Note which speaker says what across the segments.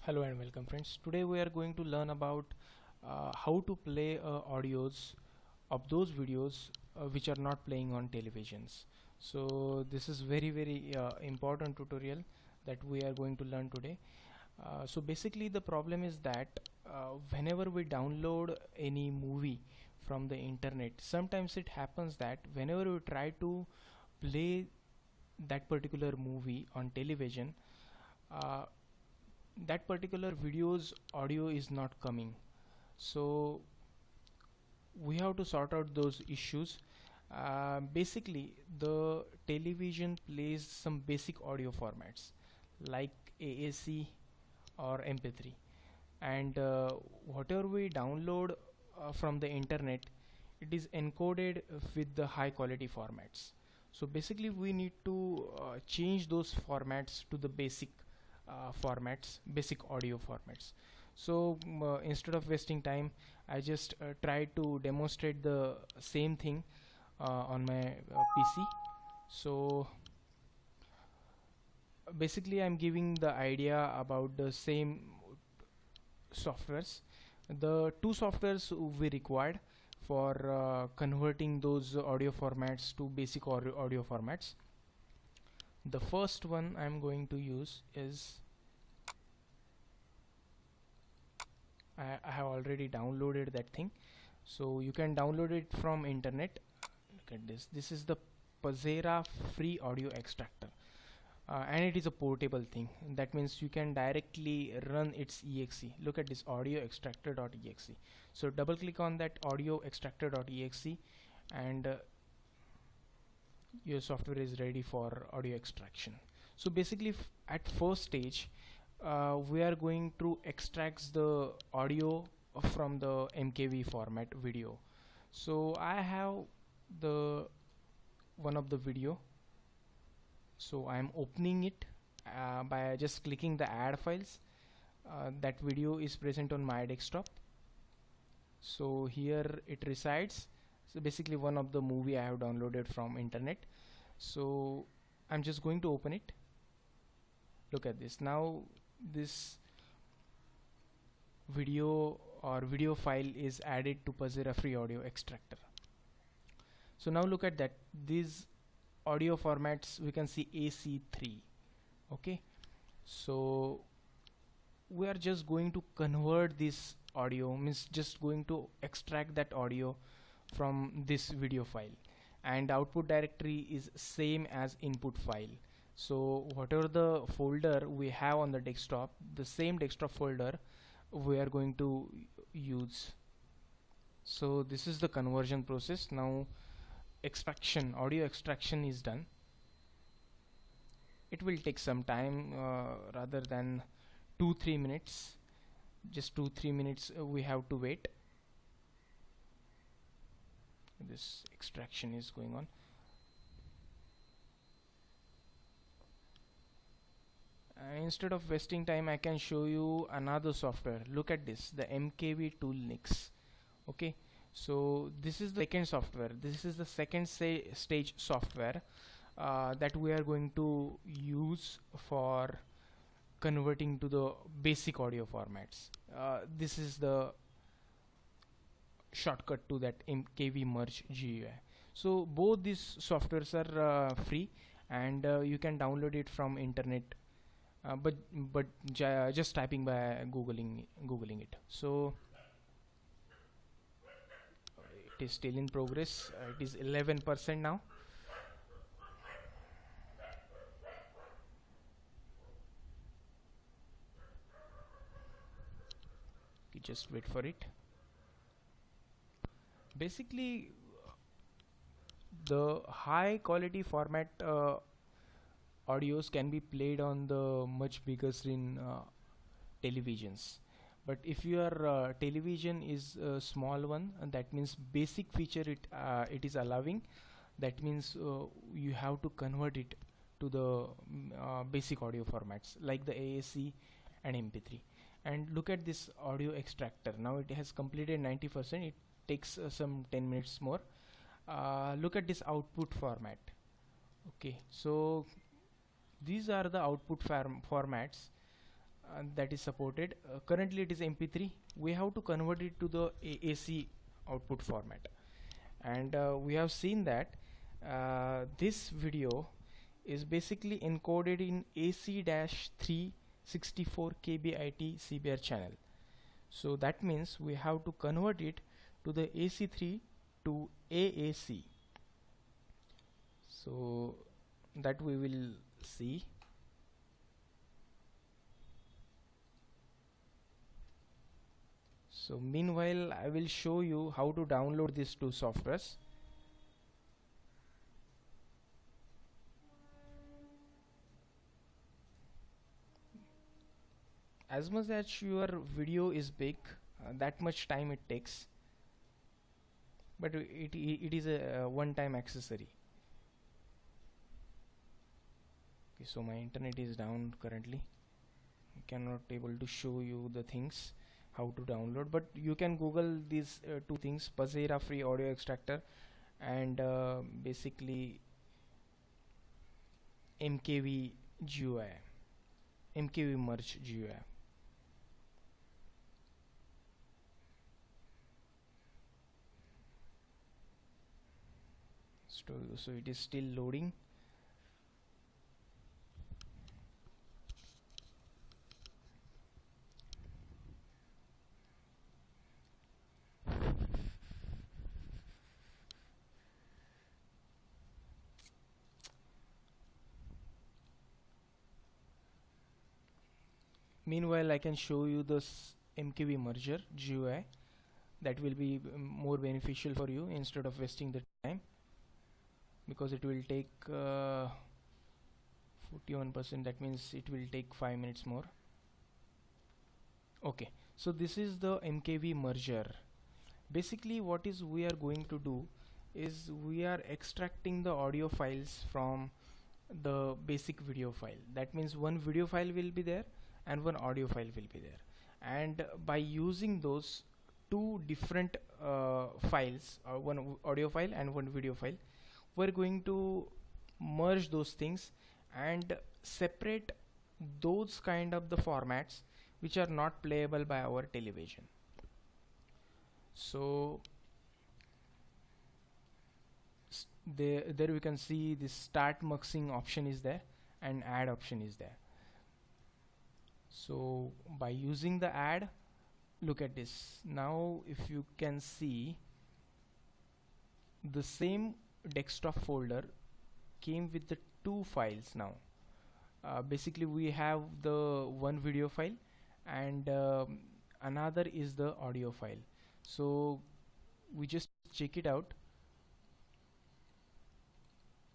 Speaker 1: Hello and welcome friends. Today we are going to learn about how to play audios of those videos which are not playing on televisions. So this is very important tutorial that we are going to learn today. So basically the problem is that whenever we download any movie from the internet, sometimes it happens that whenever we try to play that particular movie on television, uh, that particular video's audio is not coming. So we have to sort out those issues. Basically the television plays some basic audio formats like AAC or MP3, and whatever we download from the internet, it is encoded with the high quality formats. So basically we need to change those formats to the basic audio formats. So instead of wasting time, I just try to demonstrate the same thing on my PC. So basically I'm giving the idea about the same softwares. The two softwares we required for converting those audio formats to basic audio formats. The first one I'm going to use is I have already downloaded that thing, so you can download it from internet. Look at this. This is the Pazera free audio extractor, and it is a portable thing. That means you can directly run its exe. Look at this, audio extractor.exe. So double click on that audio extractor.exe, and your software is ready for audio extraction. So basically at first stage we are going to extract the audio from the MKV format video. So I have the one of the video, so I am opening it by just clicking the add files. That video is present on my desktop, so here it resides. So basically one of the movie I have downloaded from internet, so I'm just going to open it. Look at this. Now this video or video file is added to Pazera free audio extractor. So now look at that, these audio formats we can see AC3. Okay, so we are just going to convert this audio, means just going to extract that audio from this video file, and output directory is same as input file. So whatever the folder we have on the desktop, the same desktop folder we are going to use. So this is the conversion process. Now audio extraction is done. It will take some time, rather than 2-3 minutes. Just 2-3 minutes we have to wait. This extraction is going on. Instead of wasting time, I can show you another software. Look at this, the MKV tool Nix. Okay, so this is the second software. This is the second stage software that we are going to use for converting to the basic audio formats. This is the shortcut to that MKV merge GUI. So both these softwares are free, and you can download it from internet, but just typing by googling it. So it is still in progress. It is 11% now. You just wait for it. Basically the high quality format audios can be played on the much bigger screen televisions, but if your television is a small one, and that means basic feature it is allowing, that means you have to convert it to the basic audio formats like the AAC and MP3. And look at this audio extractor. Now it has completed 90%. It takes some 10 minutes more. Look at this output format. Okay, so these are the output formats that is supported. Currently it is MP3. We have to convert it to the AAC output format, and we have seen that this video is basically encoded in AC-364 kbit CBR channel. So that means we have to convert it to the AC3 to AAC. So that we will see. So meanwhile I will show you how to download these two softwares. As much as your video is big, that much time it takes, but it is a one-time accessory. Okay, so my internet is down currently. I cannot able to show you the things how to download, but you can Google these two things: Pazera free audio extractor and basically MKV GUI, MKV merge GUI. So it is still loading. Meanwhile I can show you this MKV merger GUI that will be more beneficial for you instead of wasting the time, because it will take 41%, that means it will take 5 minutes more. Okay, so this is the MKV merger. Basically what is we are going to do is we are extracting the audio files from the basic video file. That means one video file will be there and one audio file will be there, and by using those two different files, or one audio file and one video file, we're going to merge those things and separate those kind of the formats which are not playable by our television. So there we can see this start muxing option is there and add option is there. So by using the add, look at this. Now if you can see, the same desktop folder came with the two files now. Basically we have the one video file and another is the audio file. So we just check it out.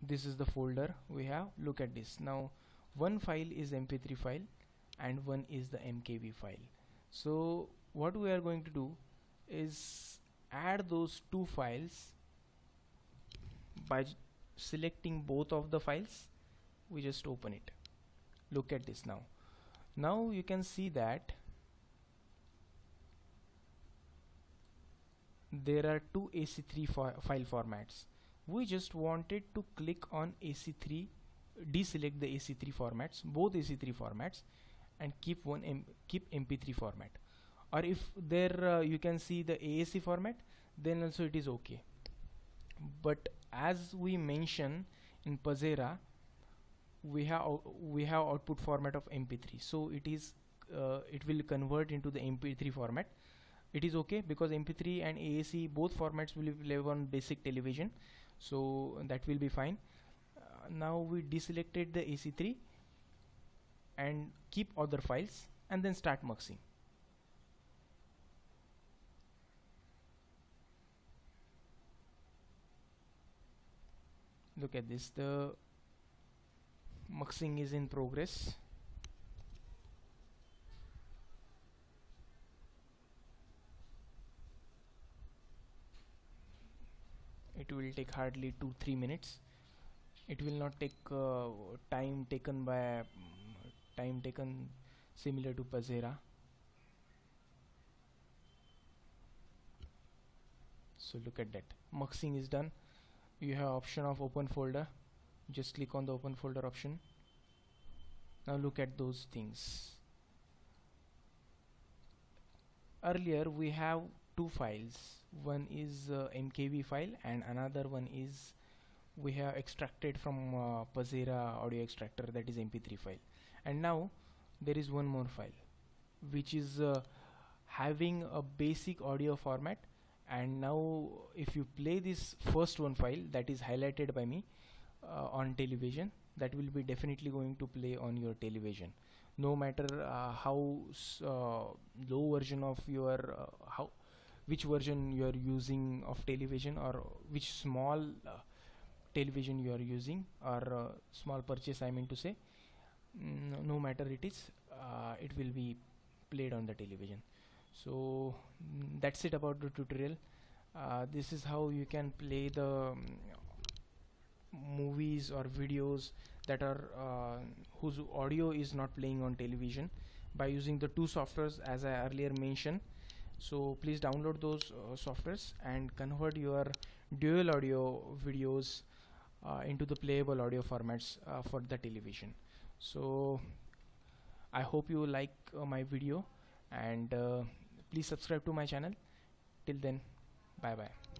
Speaker 1: This is the folder we have. Look at this. Now one file is MP3 file and one is the MKV file. So what we are going to do is add those two files by selecting both of the files. We just open it. Look at this now. Now you can see that there are two AC3 file formats. We just wanted to click on AC3, deselect the AC3 formats, both AC3 formats, and keep keep MP3 format. Or if there you can see the AAC format, then also it is okay. But as we mention in Pazera, we have output format of MP3, so it is it will convert into the MP3 format. It is okay because MP3 and AAC both formats will live on basic television, so that will be fine. Now we deselected the AC3 and keep other files and then start muxing. Look at this, the muxing is in progress. It will take hardly 2-3 minutes. It will not take time taken similar to Pazera. So look at that, muxing is done. You have option of open folder, just click on the open folder option. Now look at those things. earlier we have two files. One is mkv file and another one is we have extracted from Pazera audio extractor, that is mp3 file. And now there is one more file which is having a basic audio format. And now if you play this first one file that is highlighted by me on television, that will be definitely going to play on your television, no matter how low version of your how which version you are using of television, or which small television you are using, or small purchase I mean to say. No matter it is, it will be played on the television. So that's it about the tutorial. This is how you can play the movies or videos that are whose audio is not playing on television, by using the two softwares as I earlier mentioned. So please download those softwares and convert your dual audio videos into the playable audio formats for the television. So I hope you like my video, and please subscribe to my channel. Till then, bye bye.